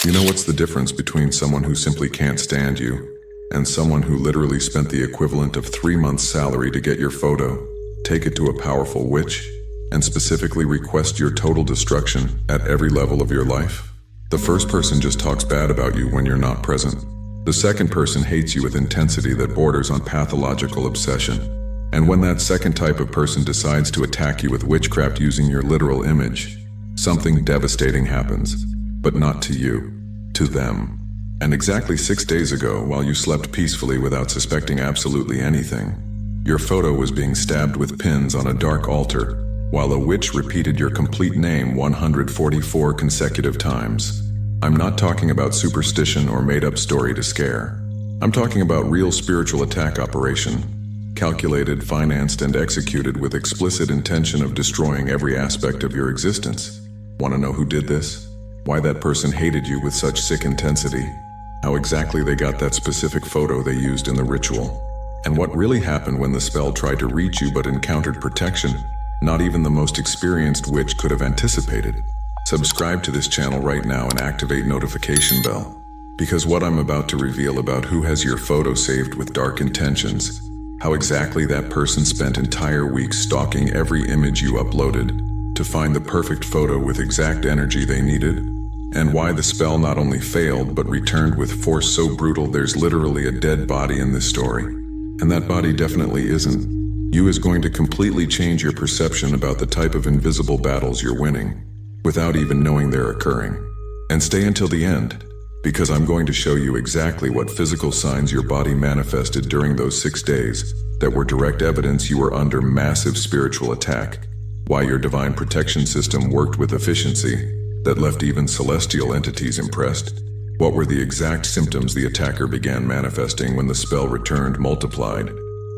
You know what's the difference between someone who simply can't stand you and someone who literally spent the equivalent of 3 months' salary to get your photo, take it to a powerful witch, and specifically request your total destruction at every level of your life? The first person just talks bad about you when you're not present. The second person hates you with intensity that borders on pathological obsession. And when that second type of person decides to attack you with witchcraft using your literal image, something devastating happens, but not to you, to them. And exactly 6 days ago, while you slept peacefully without suspecting absolutely anything, your photo was being stabbed with pins on a dark altar, while a witch repeated your complete name 144 consecutive times. I'm not talking about superstition or made-up story to scare. I'm talking about real spiritual attack operation, calculated, financed, and executed with explicit intention of destroying every aspect of your existence. Want to know who did this? Why that person hated you with such sick intensity? How exactly they got that specific photo they used in the ritual? And what really happened when the spell tried to reach you but encountered protection not even the most experienced witch could have anticipated? Subscribe to this channel right now and activate notification bell, because what I'm about to reveal about who has your photo saved with dark intentions, how exactly that person spent entire weeks stalking every image you uploaded to find the perfect photo with exact energy they needed, and why the spell not only failed but returned with force so brutal there's literally a dead body in this story. And that body definitely isn't you, is going to completely change your perception about the type of invisible battles you're winning, without even knowing they're occurring. And stay until the end, because I'm going to show you exactly what physical signs your body manifested during those 6 days that were direct evidence you were under massive spiritual attack, why your divine protection system worked with efficiency that left even celestial entities impressed, what were the exact symptoms the attacker began manifesting when the spell returned multiplied,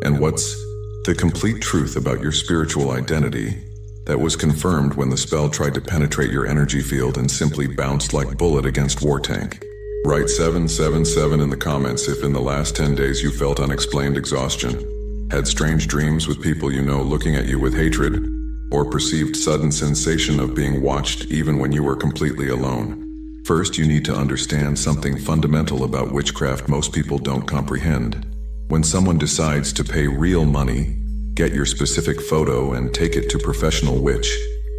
and what's the complete truth about your spiritual identity that was confirmed when the spell tried to penetrate your energy field and simply bounced like bullet against war tank. Write 777 in the comments if in the last 10 days you felt unexplained exhaustion, had strange dreams with people you know looking at you with hatred, or perceived sudden sensation of being watched even when you were completely alone. First, you need to understand something fundamental about witchcraft most people don't comprehend. When someone decides to pay real money, get your specific photo and take it to professional witch,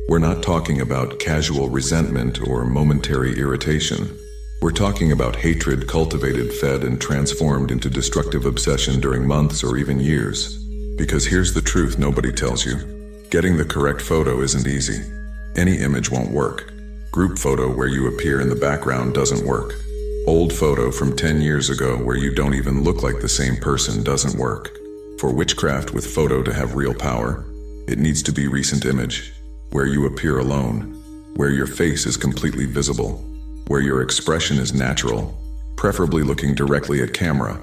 we're not talking about casual resentment or momentary irritation. We're talking about hatred cultivated, fed, and transformed into destructive obsession during months or even years. Because here's the truth nobody tells you. Getting the correct photo isn't easy. Any image won't work. Group photo where you appear in the background doesn't work. Old photo from 10 years ago where you don't even look like the same person doesn't work. For witchcraft with photo to have real power, it needs to be recent image, where you appear alone, where your face is completely visible, where your expression is natural, preferably looking directly at camera,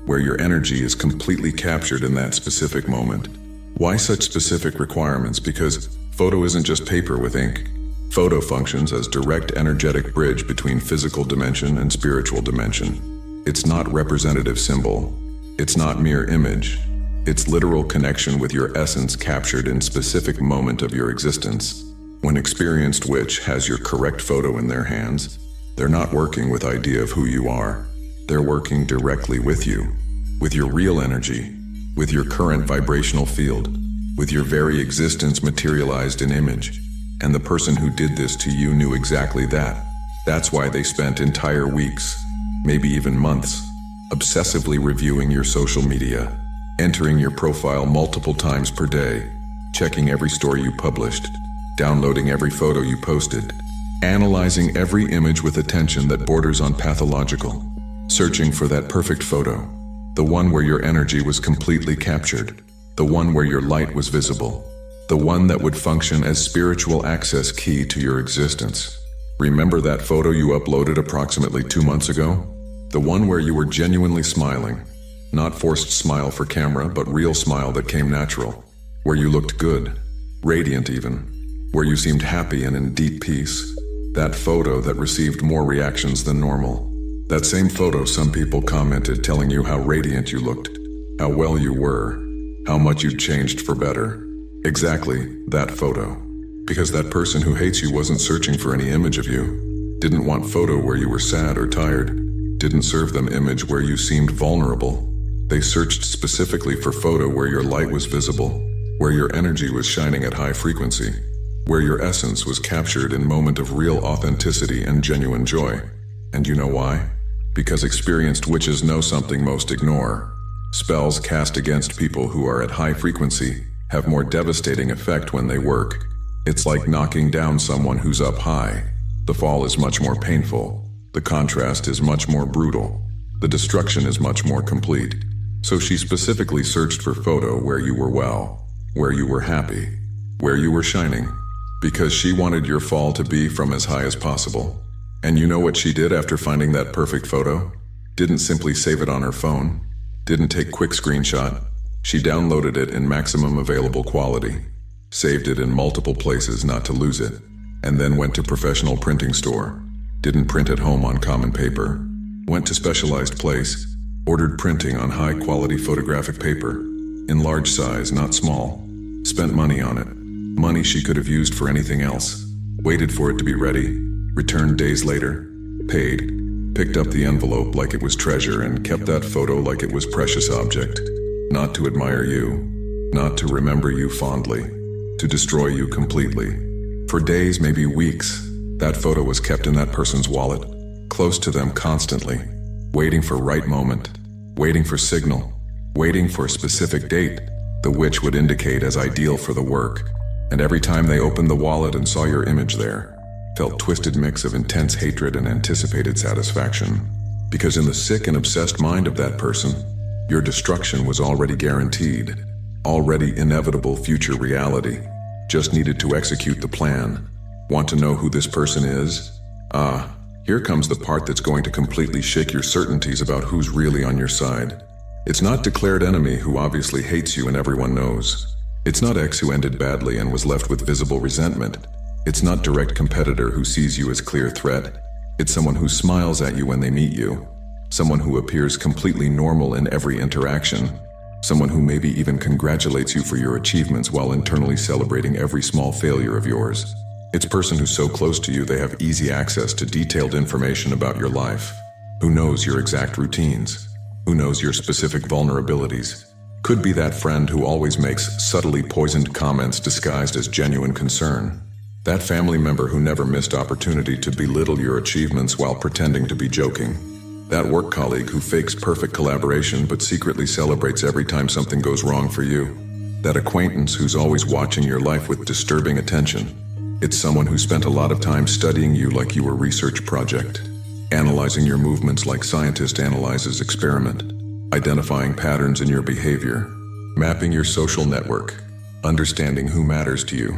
where your energy is completely captured in that specific moment. Why such specific requirements? Because photo isn't just paper with ink. Photo functions as direct energetic bridge between physical dimension and spiritual dimension. It's not representative symbol. It's not mere image. It's literal connection with your essence captured in specific moment of your existence. When experienced witch has your correct photo in their hands, they're not working with idea of who you are. They're working directly with you, with your real energy, with your current vibrational field, with your very existence materialized in image. And the person who did this to you knew exactly that. That's why they spent entire weeks, maybe even months, obsessively reviewing your social media, entering your profile multiple times per day, checking every story you published, downloading every photo you posted, analyzing every image with attention that borders on pathological, searching for that perfect photo, the one where your energy was completely captured, the one where your light was visible, the one that would function as spiritual access key to your existence. Remember that photo you uploaded approximately 2 months ago? The one where you were genuinely smiling. Not forced smile for camera, but real smile that came natural. Where you looked good, radiant even. Where you seemed happy and in deep peace. That photo that received more reactions than normal. That same photo some people commented telling you how radiant you looked, how well you were, how much you'd changed for better. Exactly, that photo. Because that person who hates you wasn't searching for any image of you. Didn't want photo where you were sad or tired. Didn't serve them image where you seemed vulnerable. They searched specifically for photo where your light was visible, where your energy was shining at high frequency, where your essence was captured in moment of real authenticity and genuine joy. And you know why? Because experienced witches know something most ignore. Spells cast against people who are at high frequency have more devastating effect when they work. It's like knocking down someone who's up high. The fall is much more painful. The contrast is much more brutal. The destruction is much more complete. So she specifically searched for photo where you were well, where you were happy, where you were shining, because she wanted your fall to be from as high as possible. And you know what she did after finding that perfect photo? Didn't simply save it on her phone. Didn't take quick screenshot. She downloaded it in maximum available quality, saved it in multiple places not to lose it, and then went to professional printing store. Didn't print at home on common paper. Went to specialized place, ordered printing on high quality photographic paper, in large size, not small. Spent money on it. Money she could have used for anything else. Waited for it to be ready, returned days later, paid, picked up the envelope like it was treasure and kept that photo like it was precious object. Not to admire you, not to remember you fondly, to destroy you completely. For days, maybe weeks, that photo was kept in that person's wallet, close to them constantly, waiting for right moment, waiting for signal, waiting for a specific date the witch would indicate as ideal for the work. And every time they opened the wallet and saw your image there, felt twisted mix of intense hatred and anticipated satisfaction. Because in the sick and obsessed mind of that person, your destruction was already guaranteed, already inevitable future reality. Just needed to execute the plan. Want to know who this person is? Here comes the part that's going to completely shake your certainties about who's really on your side. It's not declared enemy who obviously hates you and everyone knows. It's not ex who ended badly and was left with visible resentment. It's not direct competitor who sees you as clear threat. It's someone who smiles at you when they meet you. Someone who appears completely normal in every interaction. Someone who maybe even congratulates you for your achievements while internally celebrating every small failure of yours. It's a person who's so close to you they have easy access to detailed information about your life. Who knows your exact routines. Who knows your specific vulnerabilities. Could be that friend who always makes subtly poisoned comments disguised as genuine concern. That family member who never missed opportunity to belittle your achievements while pretending to be joking. That work colleague who fakes perfect collaboration but secretly celebrates every time something goes wrong for you. That acquaintance who's always watching your life with disturbing attention. It's someone who spent a lot of time studying you like you were a research project. Analyzing your movements like scientist analyzes experiment. Identifying patterns in your behavior. Mapping your social network. Understanding who matters to you.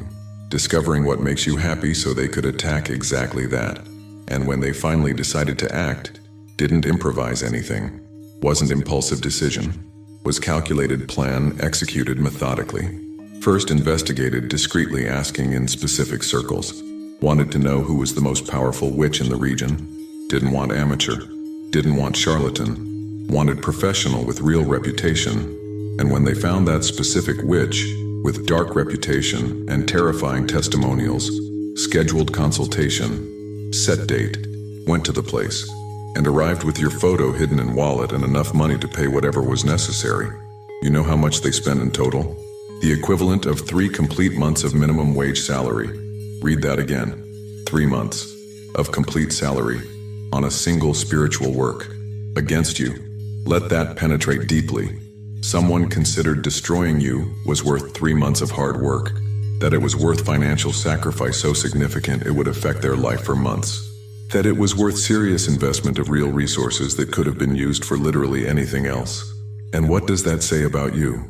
Discovering what makes you happy so they could attack exactly that. And when they finally decided to act, didn't improvise anything. Wasn't impulsive decision. Was calculated plan executed methodically. First investigated discreetly, asking in specific circles. Wanted to know who was the most powerful witch in the region. Didn't want amateur. Didn't want charlatan. Wanted professional with real reputation. And when they found that specific witch, with dark reputation and terrifying testimonials, scheduled consultation, set date, went to the place, and arrived with your photo hidden in wallet and enough money to pay whatever was necessary. You know how much they spent in total? The equivalent of 3 complete months of minimum wage salary. Read that again. 3 months of complete salary on a single spiritual work against you. Let that penetrate deeply. Someone considered destroying you was worth 3 months of hard work, that it was worth financial sacrifice so significant it would affect their life for months, that it was worth serious investment of real resources that could have been used for literally anything else. And what does that say about you?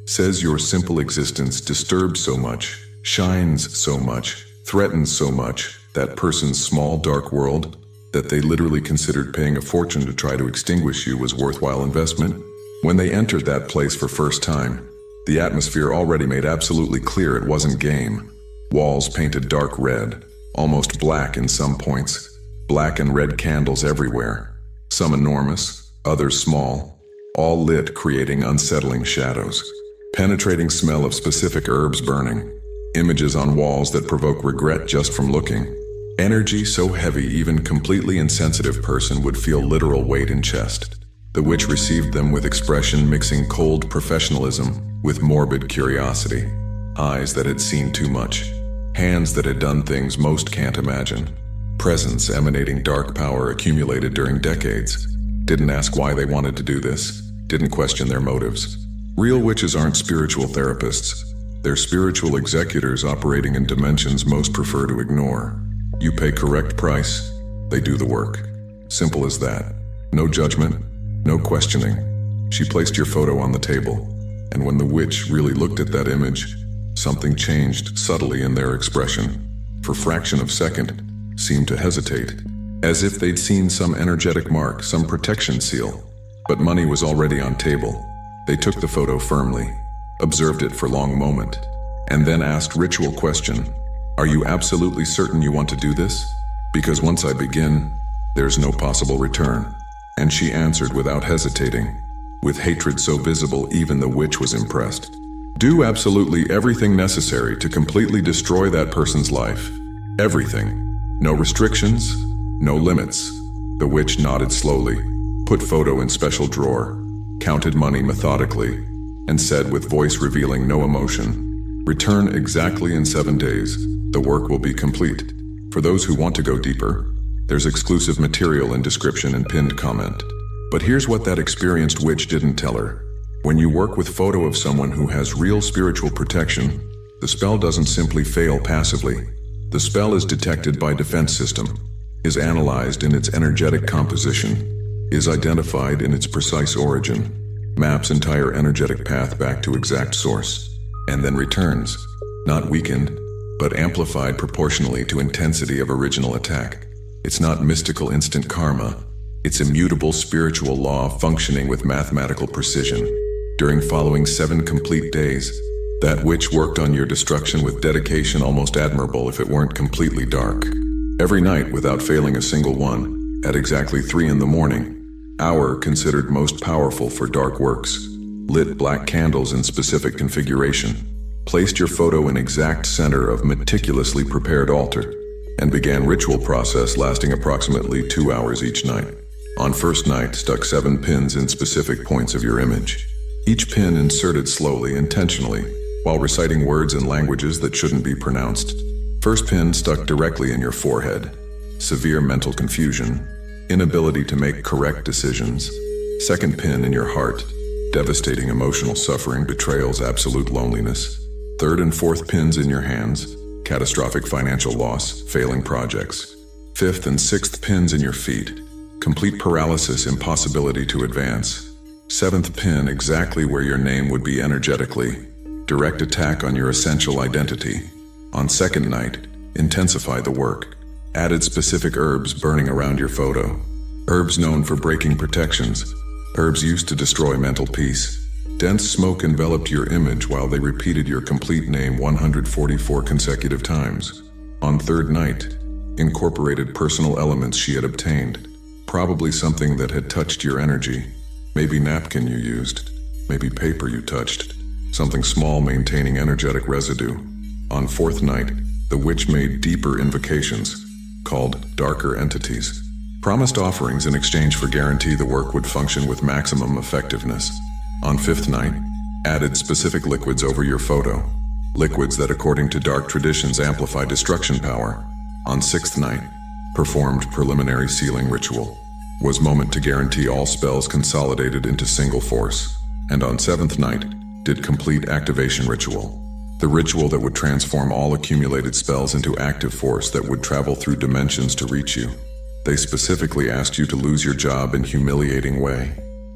Says your simple existence disturbs so much, shines so much, threatens so much, that person's small dark world, that they literally considered paying a fortune to try to extinguish you was worthwhile investment? When they entered that place for first time, the atmosphere already made absolutely clear it wasn't game. Walls painted dark red, almost black in some points, black and red candles everywhere, some enormous, others small, all lit, creating unsettling shadows. Penetrating smell of specific herbs burning, images on walls that provoke regret just from looking, Energy so heavy even completely insensitive person would feel literal weight in chest. The witch received them with expression mixing cold professionalism with morbid curiosity, eyes that had seen too much, hands that had done things most can't imagine, presence emanating dark power accumulated during decades. Didn't ask why they wanted to do this, didn't question their motives. Real witches aren't spiritual therapists. They're spiritual executors operating in dimensions most prefer to ignore. You pay correct price, they do the work. Simple as that. No judgment, no questioning. She placed your photo on the table, and when the witch really looked at that image, something changed subtly in their expression. For a fraction of a second, seemed to hesitate, as if they'd seen some energetic mark, some protection seal. But money was already on table. They took the photo firmly, observed it for a long moment, and then asked ritual question, "Are you absolutely certain you want to do this? Because once I begin, there's no possible return." And she answered without hesitating, with hatred so visible even the witch was impressed. "Do absolutely everything necessary to completely destroy that person's life. Everything. No restrictions, no limits." The witch nodded slowly, put photo in special drawer, counted money methodically, and said with voice revealing no emotion, "Return exactly in 7 days. The work will be complete. For those who want to go deeper, there's exclusive material in description and pinned comment." But here's what that experienced witch didn't tell her. When you work with photo of someone who has real spiritual protection, the spell doesn't simply fail passively. The spell is detected by defense system, is analyzed in its energetic composition, is identified in its precise origin, maps entire energetic path back to exact source, and then returns, not weakened, but amplified proportionally to intensity of original attack. It's not mystical instant karma, it's immutable spiritual law functioning with mathematical precision. During following 7 complete days, that witch worked on your destruction with dedication almost admirable if it weren't completely dark. Every night without failing a single one, at exactly 3 in the morning, hour considered most powerful for dark works, lit black candles in specific configuration, placed your photo in exact center of meticulously prepared altar, and began ritual process lasting approximately 2 hours each night. On first night, stuck 7 pins in specific points of your image. Each pin inserted slowly, intentionally, while reciting words and languages that shouldn't be pronounced. First pin stuck directly in your forehead. Severe mental confusion, inability to make correct decisions. Second pin in your heart. Devastating emotional suffering, betrayals, absolute loneliness. Third and fourth pins in your hands. Catastrophic financial loss, failing projects. Fifth and sixth pins in your feet. Complete paralysis, impossibility to advance. Seventh pin exactly where your name would be energetically. Direct attack on your essential identity. On second night, intensify the work. Added specific herbs burning around your photo. Herbs known for breaking protections. Herbs used to destroy mental peace. Dense smoke enveloped your image while they repeated your complete name 144 consecutive times. On third night, incorporated personal elements she had obtained. Probably something that had touched your energy. Maybe napkin you used. Maybe paper you touched. Something small maintaining energetic residue. On fourth night, the witch made deeper invocations, called darker entities. Promised offerings in exchange for guarantee the work would function with maximum effectiveness. On fifth night, added specific liquids over your photo. Liquids that according to dark traditions amplify destruction power. On sixth night, performed preliminary sealing ritual. Was moment to guarantee all spells consolidated into single force. And on seventh night, did complete activation ritual. The ritual that would transform all accumulated spells into active force that would travel through dimensions to reach you. They specifically asked you to lose your job in humiliating way.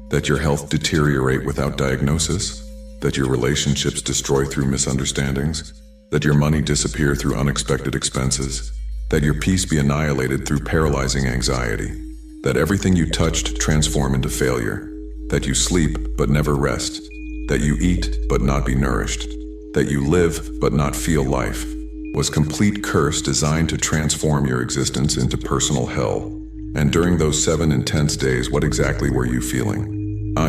That your health deteriorate without diagnosis. That your relationships destroy through misunderstandings. That your money disappear through unexpected expenses. That your peace be annihilated through paralyzing anxiety. That everything you touched transform into failure. That you sleep but never rest. That you eat but not be nourished. That you live but not feel life. Was complete curse designed to transform your existence into personal hell. And during those 7 intense days, what exactly were you feeling?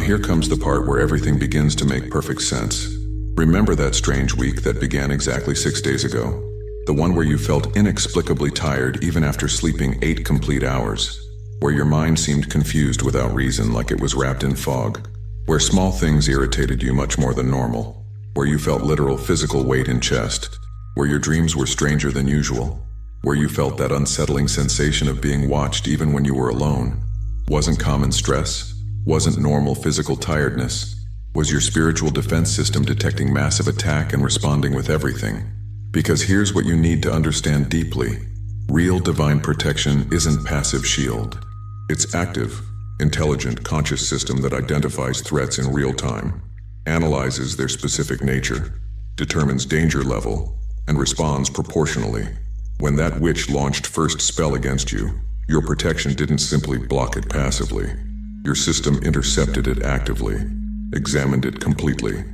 Here comes the part where everything begins to make perfect sense. Remember that strange week that began exactly 6 days ago? The one where you felt inexplicably tired even after sleeping 8 complete hours. Where your mind seemed confused without reason, like it was wrapped in fog. Where small things irritated you much more than normal. Where you felt literal physical weight in chest. Where your dreams were stranger than usual. Where you felt that unsettling sensation of being watched even when you were alone. Wasn't common stress. Wasn't normal physical tiredness. Was your spiritual defense system detecting massive attack and responding with everything. Because here's what you need to understand deeply. Real divine protection isn't passive shield. It's active, intelligent, conscious system that identifies threats in real time, analyzes their specific nature, determines danger level, and responds proportionally. When that witch launched first spell against you, your protection didn't simply block it passively. Your system intercepted it actively, examined it completely,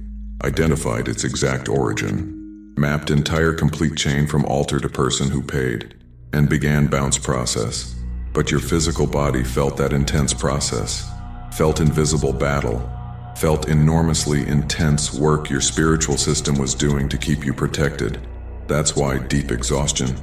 identified its exact origin, mapped entire complete chain from altar to person who paid, and began bounce process. But your physical body felt that intense process, felt invisible battle, felt enormously intense work your spiritual system was doing to keep you protected. That's why deep exhaustion,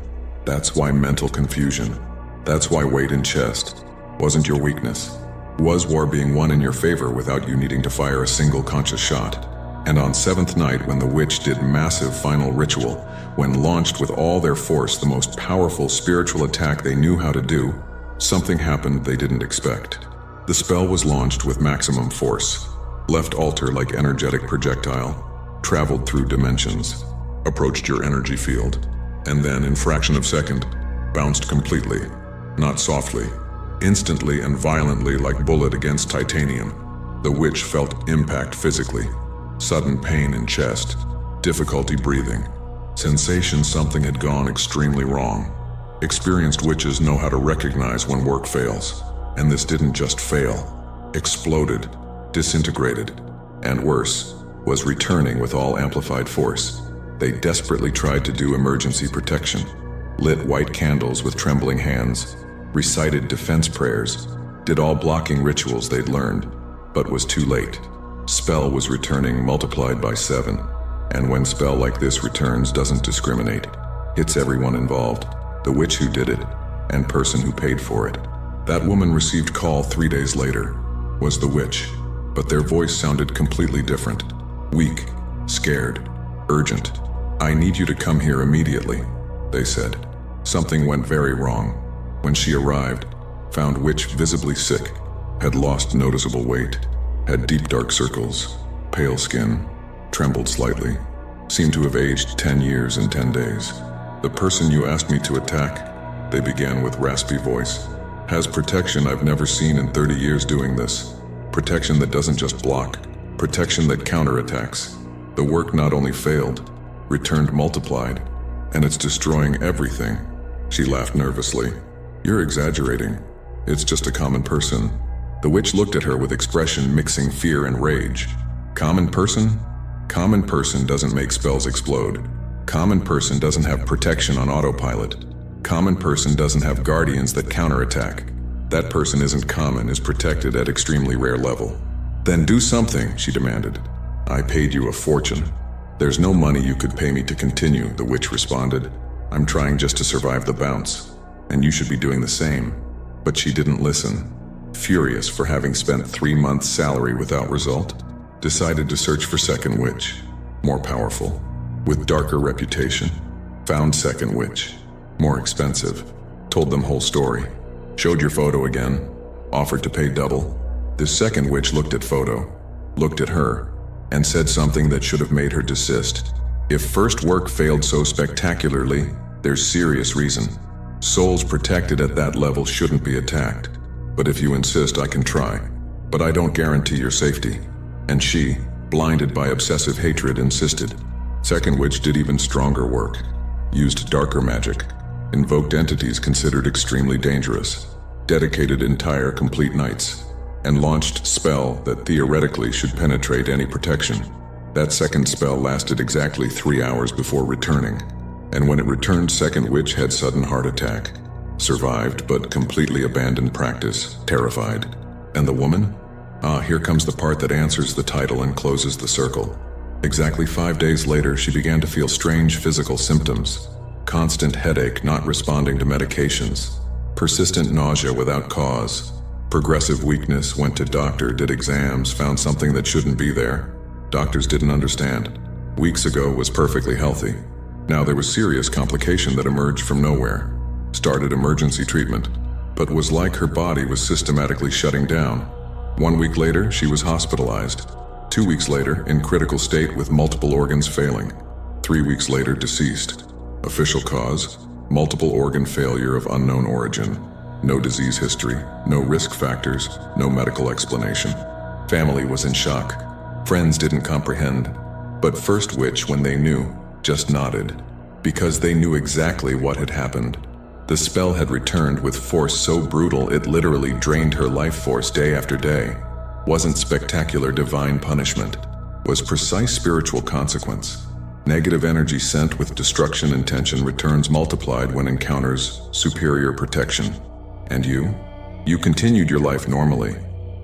that's why mental confusion, that's why weight in chest wasn't your weakness. Was war being won in your favor without you needing to fire a single conscious shot. And on 7th night, when the witch did massive final ritual, when launched with all their force the most powerful spiritual attack they knew how to do, something happened they didn't expect. The spell was launched with maximum force, left altar like energetic projectile, traveled through dimensions, approached your energy field, and then in fraction of second, bounced completely, not softly, instantly and violently like bullet against titanium. The witch felt impact physically. Sudden pain in chest, difficulty breathing, sensation something had gone extremely wrong. Experienced witches know how to recognize when work fails, and this didn't just fail, exploded, disintegrated, and worse, was returning with all amplified force. They desperately tried to do emergency protection, lit white candles with trembling hands, recited defense prayers, did all blocking rituals they'd learned, but was too late. Spell was returning multiplied by 7, and when spell like this returns doesn't discriminate, hits everyone involved, the witch who did it, and person who paid for it. That woman received call 3 days later, was the witch, but their voice sounded completely different. Weak, scared, urgent. "I need you to come here immediately," they said. Something went very wrong. When she arrived, found witch visibly sick, had lost noticeable weight, had deep dark circles, pale skin, trembled slightly, seemed to have aged 10 years and 10 days. "The person you asked me to attack," they began with raspy voice, "has protection I've never seen in 30 years doing this. Protection that doesn't just block, protection that counterattacks. The work not only failed, returned multiplied, and it's destroying everything." She laughed nervously. "You're exaggerating. It's just a common person." The witch looked at her with expression mixing fear and rage. "Common person? Common person doesn't make spells explode. Common person doesn't have protection on autopilot. Common person doesn't have guardians that counterattack. That person isn't common, is protected at extremely rare level." "Then do something," she demanded. "I paid you a fortune." "There's no money you could pay me to continue," the witch responded. "I'm trying just to survive the bounce, and you should be doing the same." But she didn't listen. Furious for having spent 3 months' salary without result, decided to search for second witch, more powerful, with darker reputation. Found second witch, more expensive, told them whole story, showed your photo again, offered to pay double. This second witch looked at photo, looked at her, and said something that should have made her desist. "If first work failed so spectacularly, there's serious reason. Souls protected at that level shouldn't be attacked. But if you insist, I can try. But I don't guarantee your safety." And she, blinded by obsessive hatred, insisted. Second witch did even stronger work. Used darker magic. Invoked entities considered extremely dangerous. Dedicated entire complete nights. And launched spell that theoretically should penetrate any protection. That second spell lasted exactly 3 hours before returning. And when it returned, second witch had sudden heart attack. Survived, but completely abandoned practice, terrified. And the woman? Here comes the part that answers the title and closes the circle. Exactly 5 days later, she began to feel strange physical symptoms. constant headache not responding to medications, persistent nausea without cause, progressive weakness, went to doctor, did exams, found something that shouldn't be there. Doctors didn't understand. Weeks ago was perfectly healthy. Now there was serious complication that emerged from nowhere. Started emergency treatment, but was like her body was systematically shutting down. 1 week later, she was hospitalized. 2 weeks later, in critical state with multiple organs failing. 3 weeks later, deceased. Official cause, multiple organ failure of unknown origin. No disease history, no risk factors, no medical explanation. Family was in shock. Friends didn't comprehend. But First Witch, when they knew, just nodded. Because they knew exactly what had happened. The spell had returned with force so brutal it literally drained her life force day after day. Wasn't spectacular divine punishment. Was precise spiritual consequence. Negative energy sent with destruction intention returns multiplied when encounters superior protection. And you? You continued your life normally.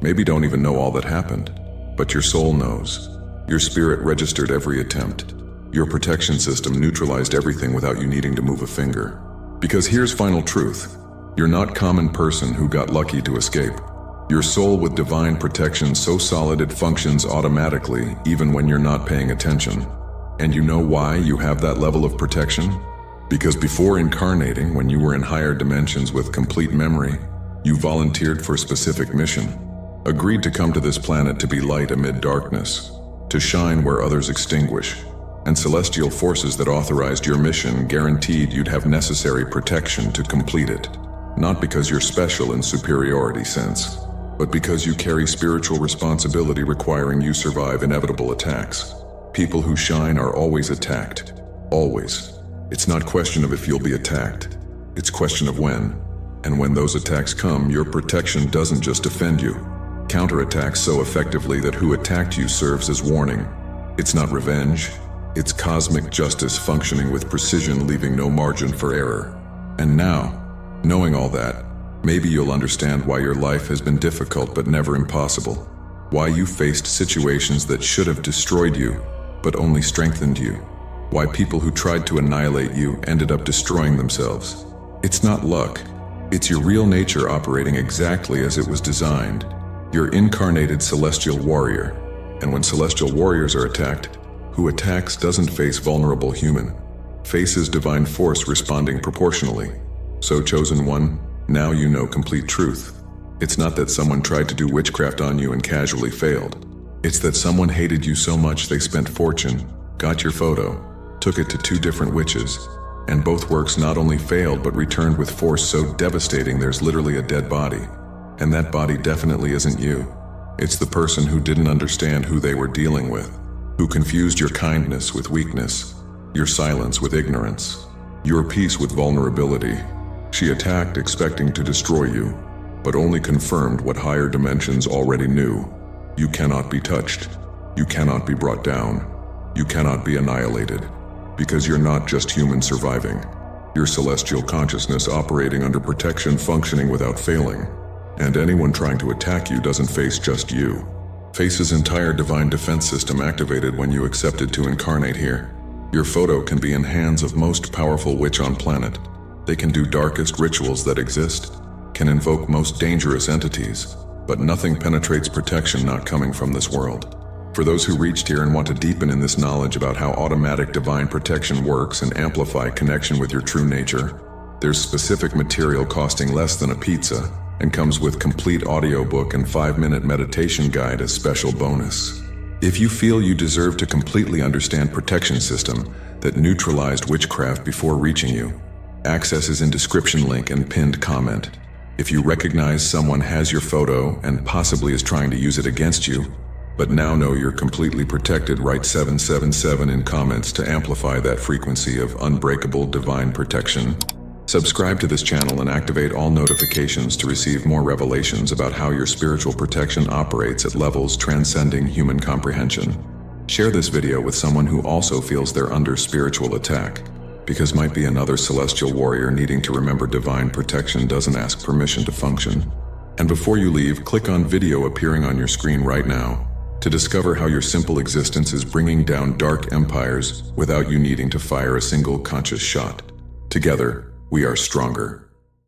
Maybe don't even know all that happened. But your soul knows. Your spirit registered every attempt. Your protection system neutralized everything without you needing to move a finger. Because here's final truth. You're not common person who got lucky to escape. Your soul with divine protection so solid it functions automatically even when you're not paying attention. And you know why you have that level of protection? Because before incarnating, when you were in higher dimensions with complete memory, you volunteered for a specific mission. Agreed to come to this planet to be light amid darkness, to shine where others extinguish, and celestial forces that authorized your mission guaranteed you'd have necessary protection to complete it. Not because you're special in superiority sense, but because you carry spiritual responsibility requiring you survive inevitable attacks. People who shine are always attacked. Always. It's not question of if you'll be attacked. It's question of when. And when those attacks come, your protection doesn't just defend you. Counterattacks so effectively that who attacked you serves as warning. It's not revenge. It's cosmic justice functioning with precision, leaving no margin for error. And now, knowing all that, maybe you'll understand why your life has been difficult but never impossible. Why you faced situations that should have destroyed you, but only strengthened you. Why people who tried to annihilate you ended up destroying themselves. It's not luck. It's your real nature operating exactly as it was designed. You're incarnated celestial warrior. And when celestial warriors are attacked, who attacks doesn't face vulnerable human. Faces divine force responding proportionally. So chosen one, now you know complete truth. It's not that someone tried to do witchcraft on you and casually failed. It's that someone hated you so much they spent fortune, got your photo, took it to 2 different witches, and both works not only failed but returned with force so devastating there's literally a dead body. And that body definitely isn't you. It's the person who didn't understand who they were dealing with, who confused your kindness with weakness, your silence with ignorance, your peace with vulnerability. She attacked expecting to destroy you, but only confirmed what higher dimensions already knew. You cannot be touched. You cannot be brought down. You cannot be annihilated. Because you're not just human surviving. You're celestial consciousness operating under protection, functioning without failing. And anyone trying to attack you doesn't face just you. Faces entire divine defense system activated when you accepted to incarnate here. Your photo can be in hands of most powerful witch on planet. They can do darkest rituals that exist, can invoke most dangerous entities, but nothing penetrates protection not coming from this world. For those who reached here and want to deepen in this knowledge about how automatic divine protection works and amplify connection with your true nature, there's specific material costing less than a pizza and comes with complete audiobook and 5-minute meditation guide as special bonus. If you feel you deserve to completely understand protection system that neutralized witchcraft before reaching you, access is in description link and pinned comment. If you recognize someone has your photo and possibly is trying to use it against you, but now know you're completely protected, write 777 in comments to amplify that frequency of unbreakable divine protection. Subscribe to this channel and activate all notifications to receive more revelations about how your spiritual protection operates at levels transcending human comprehension. Share this video with someone who also feels they're under spiritual attack, because might be another celestial warrior needing to remember divine protection doesn't ask permission to function. And before you leave, click on video appearing on your screen right now to discover how your simple existence is bringing down dark empires without you needing to fire a single conscious shot. Together, we are stronger.